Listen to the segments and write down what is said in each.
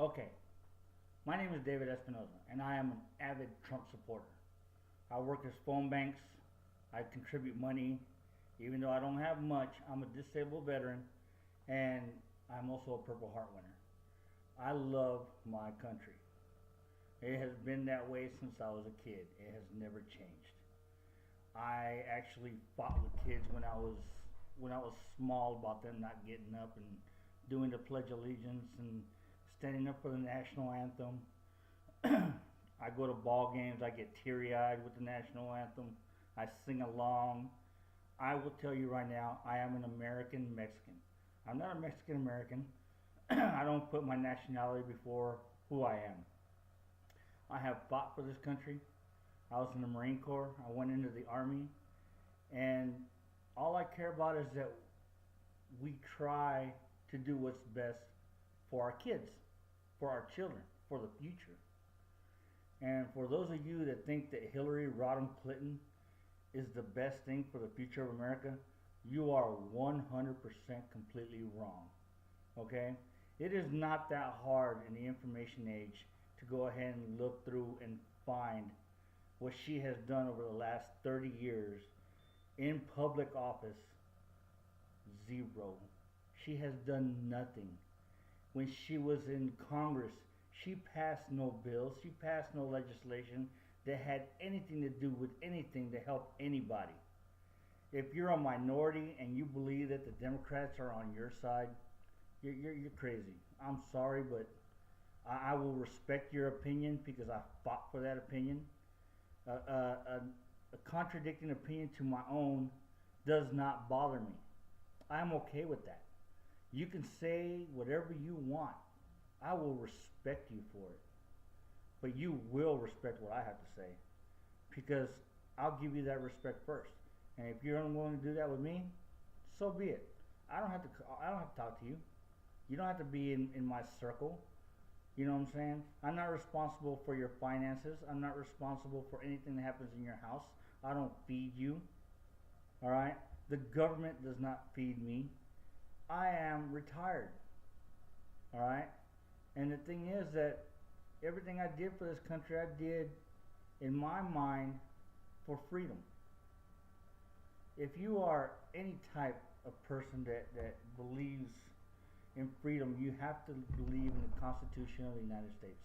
Okay, my name is David Espinoza, and I am an avid Trump supporter. I work as phone banks. I contribute money, even though I don't have much. I'm a disabled veteran, and I'm also a Purple Heart winner. I love my country. It has been that way since I was a kid. It has never changed. I actually fought with kids when I was small about them not getting up and doing the Pledge of Allegiance and standing up for the national anthem. I go to ball games. I get teary-eyed with the national anthem. I sing along. I will tell you right now, I am an American Mexican. I'm not a Mexican American. I don't put my nationality before who I am. I have fought for this country. I was in the Marine Corps. I went into the Army. And all I care about is that we try to do what's best for our kids, for our children, for the future. And for those of you that think that Hillary Rodham Clinton is the best thing for the future of America, you are 100% completely wrong. Okay? It is not that hard in the information age to go ahead and look through and find what she has done over the last 30 years in public office. Zero. She has done nothing. When she was in Congress, she passed no bills, she passed no legislation that had anything to do with anything to help anybody. If you're a minority and you believe that the Democrats are on your side, you're crazy. I'm sorry, but I will respect your opinion because I fought for that opinion. A contradicting opinion to my own does not bother me. I'm okay with that. You can say whatever you want. I will respect you for it. But you will respect what I have to say because I'll give you that respect first. And if you're unwilling to do that with me, so be it. I don't have to talk to you. You don't have to be in my circle. You know what I'm saying? I'm not responsible for your finances. I'm not responsible for anything that happens in your house. I don't feed you. All right? The government does not feed me. I am retired. All right? And the thing is that everything I did for this country, I did in my mind for freedom. If you are any type of person that believes in freedom, you have to believe in the Constitution of the United States.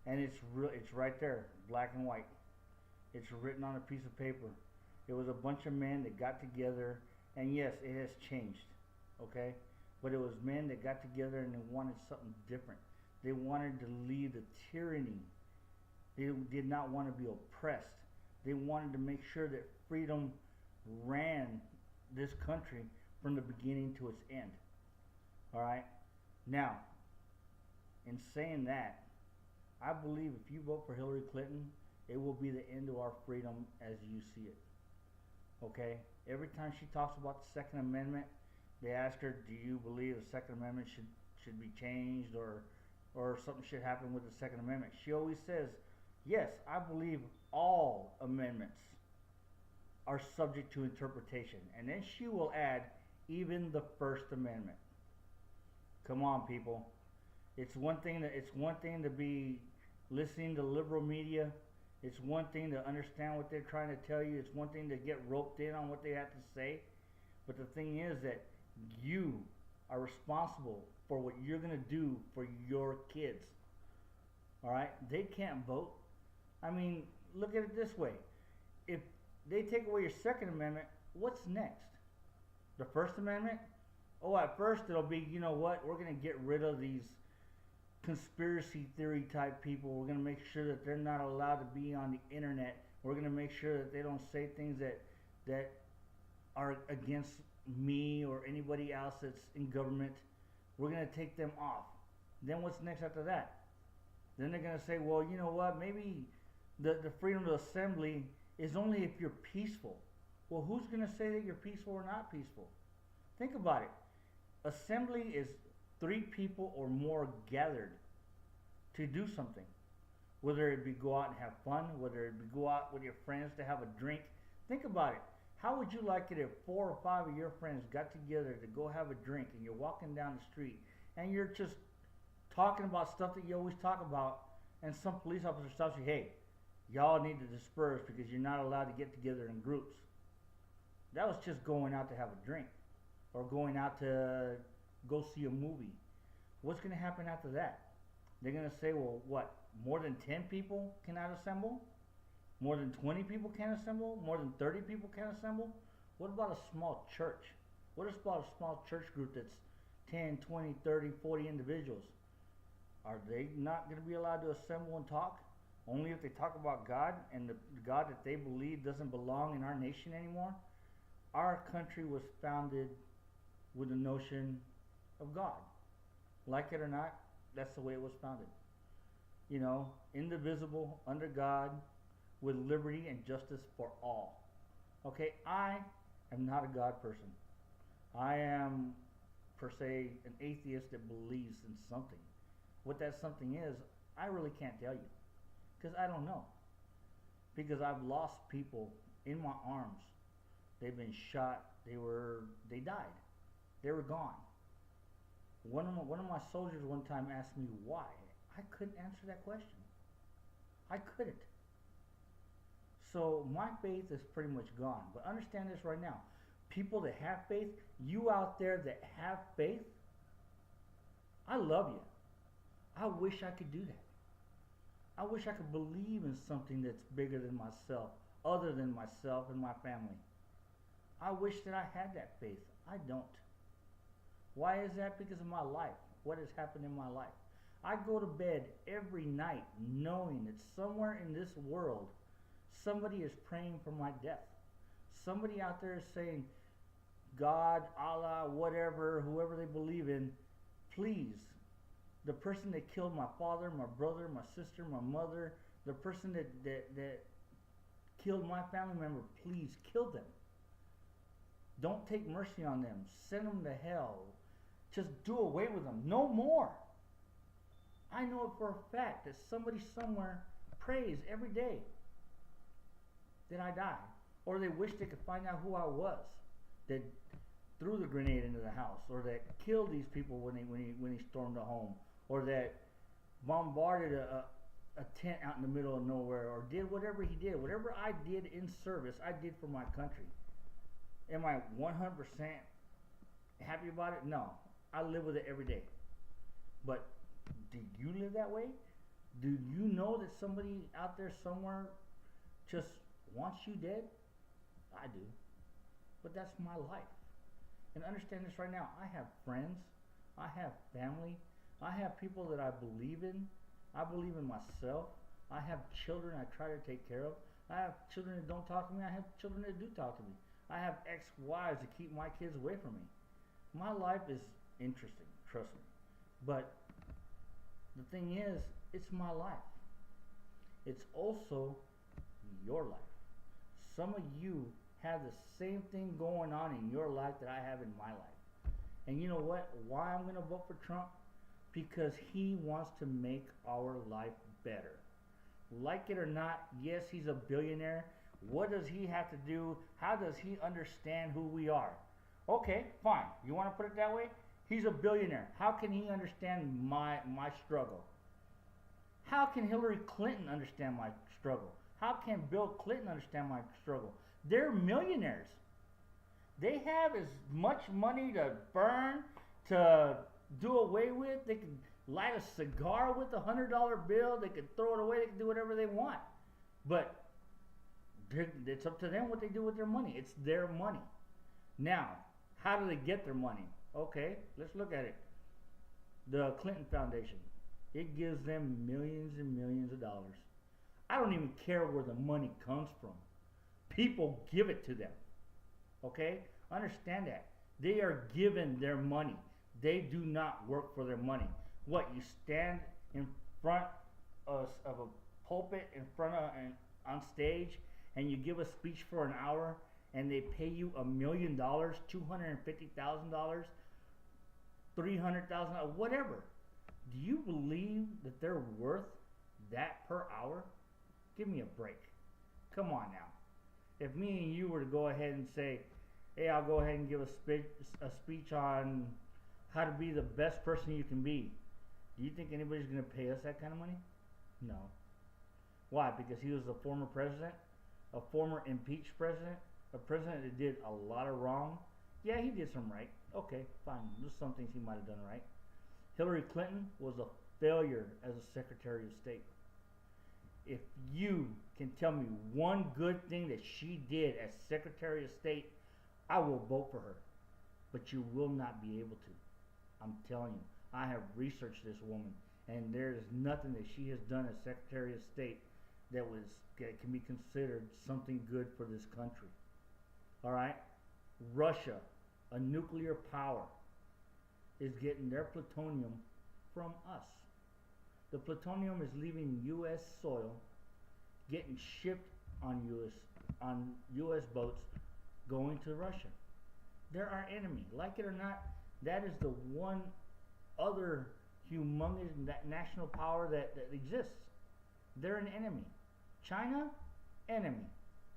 And it's right there, black and white. It's written on a piece of paper. It was a bunch of men that got together, and yes, it has changed, okay? But it was men that got together and they wanted something different. They wanted to leave the tyranny. They did not want to be oppressed. They wanted to make sure that freedom ran this country from the beginning to its end. All right? Now, in saying that, I believe if you vote for Hillary Clinton, it will be the end of our freedom as you see it. Okay? Every time she talks about the Second Amendment, they ask her, do you believe the Second Amendment should be changed or something should happen with the Second Amendment? She always says, yes, I believe all amendments are subject to interpretation. And then she will add, even the First Amendment. Come on, people. It's one thing to be listening to liberal media. It's one thing to understand what they're trying to tell you. It's one thing to get roped in on what they have to say. But the thing is that you are responsible for what you're going to do for your kids. All right? They can't vote. I mean, look at it this way. If they take away your Second Amendment, what's next? The First Amendment? Oh, at first it'll be, you know what, we're going to get rid of these conspiracy theory type people. We're going to make sure that they're not allowed to be on the internet. We're going to make sure that they don't say things that are against me or anybody else that's in government. We're going to take them off. Then what's next after that? Then they're going to say, well, you know what, maybe the freedom of assembly is only if you're peaceful. Well, who's going to say that you're peaceful or not peaceful? Think about it. Assembly is 3 people or more gathered to do something. Whether it be go out and have fun, whether it be go out with your friends to have a drink. Think about it. How would you like it if 4 or 5 of your friends got together to go have a drink and you're walking down the street and you're just talking about stuff that you always talk about, and some police officer stops you, hey, y'all need to disperse because you're not allowed to get together in groups. That was just going out to have a drink or going out to go see a movie. What's going to happen after that? They're going to say, well, what? More than 10 people cannot assemble? More than 20 people can assemble? More than 30 people can assemble? What about a small church? What about a small church group that's 10, 20, 30, 40 individuals? Are they not going to be allowed to assemble and talk? Only if they talk about God, and the God that they believe doesn't belong in our nation anymore? Our country was founded with the notion of God. Like it or not, that's the way it was founded. You know, indivisible, under God, with liberty and justice for all. Okay, I am not a God person. I am, per se, an atheist that believes in something. What that something is, I really can't tell you. Because I don't know. Because I've lost people in my arms. They've been shot. They died. They were gone. One of my soldiers one time asked me why. I couldn't answer that question. I couldn't. So my faith is pretty much gone. But understand this right now. People that have faith, you out there that have faith, I love you. I wish I could do that. I wish I could believe in something that's bigger than myself, other than myself and my family. I wish that I had that faith. I don't. Why is that? Because of my life. What has happened in my life? I go to bed every night knowing that somewhere in this world, somebody is praying for my death. Somebody out there is saying, God, Allah, whatever, whoever they believe in, please, the person that killed my father, my brother, my sister, my mother, the person that killed my family member, please kill them. Don't take mercy on them. Send them to hell. Just do away with them. No more. I know it for a fact that somebody somewhere prays every day that I die. Or they wish they could find out who I was that threw the grenade into the house, or that killed these people when he stormed a home, or that bombarded a tent out in the middle of nowhere, or did whatever he did. Whatever I did in service, I did for my country. Am I 100% happy about it? No. I live with it every day. But do you live that way? Do you know that somebody out there somewhere just wants you dead? I do. But that's my life. And understand this right now. I have friends. I have family. I have people that I believe in. I believe in myself. I have children I try to take care of. I have children that don't talk to me. I have children that do talk to me. I have ex-wives that keep my kids away from me. My life is interesting, trust me. But the thing is, it's my life. It's also your life. Some of you have the same thing going on in your life that I have in my life. And you know what? Why I'm going to vote for Trump? Because he wants to make our life better. Like it or not, yes, he's a billionaire. What does he have to do? How does he understand who we are? Okay, fine. You want to put it that way? He's a billionaire. How can he understand my struggle? How can Hillary Clinton understand my struggle? How can Bill Clinton understand my struggle? They're millionaires. They have as much money to burn, to do away with. They can light a cigar with a $100 bill. They can throw it away. They can do whatever they want. But it's up to them what they do with their money. It's their money. Now, how do they get their money? Okay, let's look at it. The Clinton Foundation. It gives them millions and millions of dollars. I don't even care where the money comes from. People give it to them. Okay? Understand that. They are given their money. They do not work for their money. What, you stand in front of a pulpit, in front of on stage, and you give a speech for an hour, and they pay you $1 million, $250,000, $300,000, whatever. Do you believe that they're worth that per hour? Give me a break. Come on now. If me and you were to go ahead and say, hey, I'll go ahead and give a speech on how to be the best person you can be. Do you think anybody's going to pay us that kind of money? No. Why? Because he was a former president, a former impeached president, a president that did a lot of wrong. Yeah, he did some right. Okay, fine. There's some things he might have done right. Hillary Clinton was a failure as a Secretary of State. If you can tell me one good thing that she did as Secretary of State, I will vote for her. But you will not be able to. I'm telling you. I have researched this woman, and there is nothing that she has done as Secretary of State that can be considered something good for this country. All right? Russia, a nuclear power, is getting their plutonium from us. The plutonium is leaving U.S. soil, getting shipped on U.S. boats, going to Russia. They're our enemy. Like it or not, that is the one other humongous national power that exists. They're an enemy. China, enemy.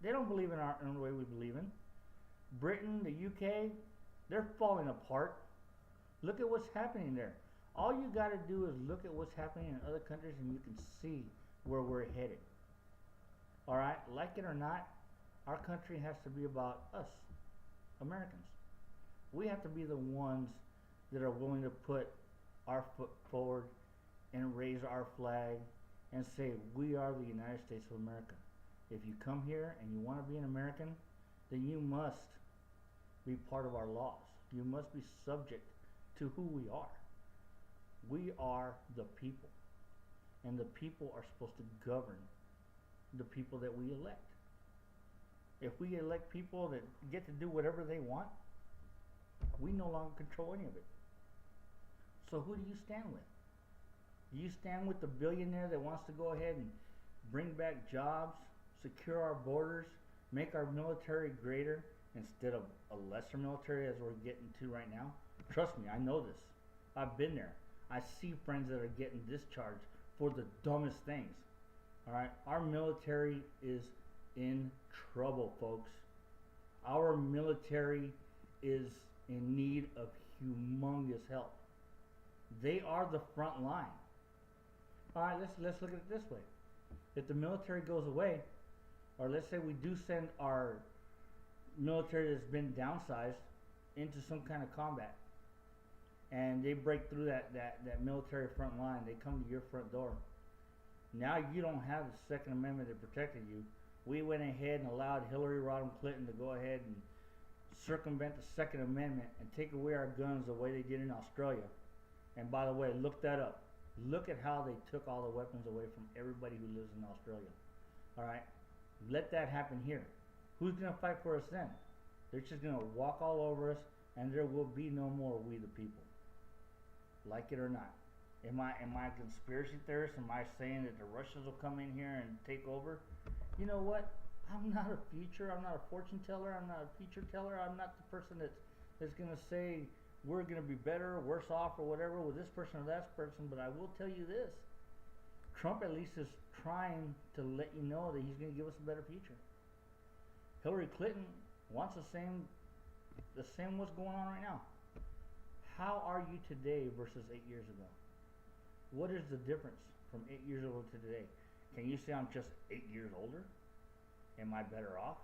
They don't believe in the way we believe in. Britain, the UK, they're falling apart. Look at what's happening there. All you got to do is look at what's happening in other countries and you can see where we're headed. All right? Like it or not, our country has to be about us, Americans. We have to be the ones that are willing to put our foot forward and raise our flag and say, we are the United States of America. If you come here and you want to be an American, then you must be part of our laws. You must be subject to who we are. We are the people. And the people are supposed to govern the people that we elect. If we elect people that get to do whatever they want, we no longer control any of it. So who do you stand with? Do you stand with the billionaire that wants to go ahead and bring back jobs, secure our borders, make our military greater instead of a lesser military as we're getting to right now? Trust me, I know this. I've been there. I see friends that are getting discharged for the dumbest things. All right, our military is in trouble, folks. Our military is in need of humongous help. They are the front line. All right, let's look at it this way. If the military goes away, or let's say we do send our military that's been downsized into some kind of combat, and they break through that military front line, they come to your front door. Now you don't have the Second Amendment that protected you. We went ahead and allowed Hillary Rodham Clinton to go ahead and circumvent the Second Amendment and take away our guns the way they did in Australia. And by the way, look that up. Look at how they took all the weapons away from everybody who lives in Australia. All right? Let that happen here. Who's going to fight for us then? They're just going to walk all over us, and there will be no more we the people. Like it or not. Am I a conspiracy theorist? Am I saying that the Russians will come in here and take over? You know what? I'm not a future. I'm not a fortune teller. I'm not a future teller. I'm not the person that's going to say we're going to be better or worse off or whatever with this person or that person. But I will tell you this. Trump at least is trying to let you know that he's going to give us a better future. Hillary Clinton wants the same what's going on right now. How are you today versus 8 years ago? What is the difference from 8 years ago to today? Can you say I'm just 8 years older? Am I better off?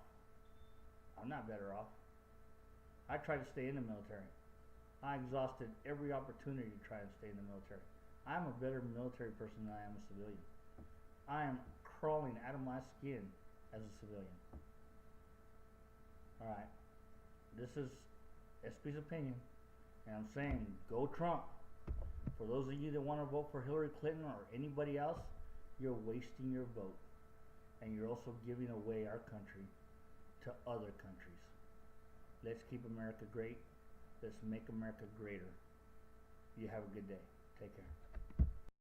I'm not better off. I tried to stay in the military. I exhausted every opportunity to try and stay in the military. I'm a better military person than I am a civilian. I am crawling out of my skin as a civilian. Alright, this is ESPI's opinion, and I'm saying go Trump. For those of you that want to vote for Hillary Clinton or anybody else, you're wasting your vote. And you're also giving away our country to other countries. Let's keep America great. Let's make America greater. You have a good day. Take care.